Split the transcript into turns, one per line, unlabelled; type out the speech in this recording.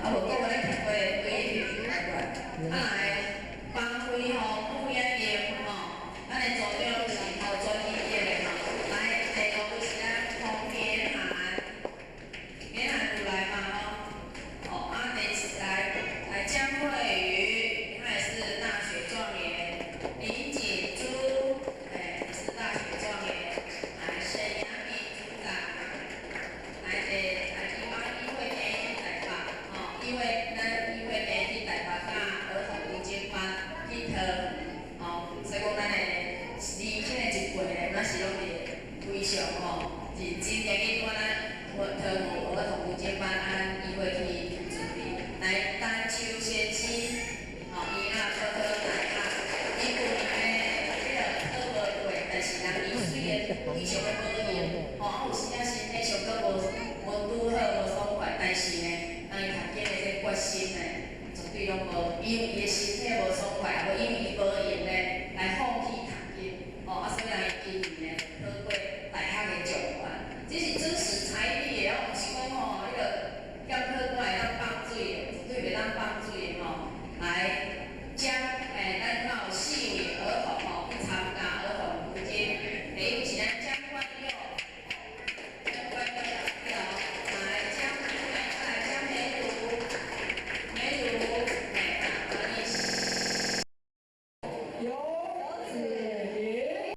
啊无讲我咧听过规日台湾，来帮会吼顾演员吼，咱的组长是吼专业的吼，来第五位是咱洪天涵，天涵有来嘛吼，啊第四来江慧瑜，她也是大学状元，林锦珠，也是大学状元，来沈阳敏组长，来议会媒体台北，议会媒体台北甲儿童读经班去讨，所以讲咱的年轻的一辈咱是拢是非常认真地去管讨儿童读经班，咱议会去准备。来单秋先生，伊科来伊旧年迄个考无过，但是人伊虽然非常的保养，啊有时仔身体上阁无拄好无爽快，但是呢，伊读经的这决心呢，绝对拢无，因为伊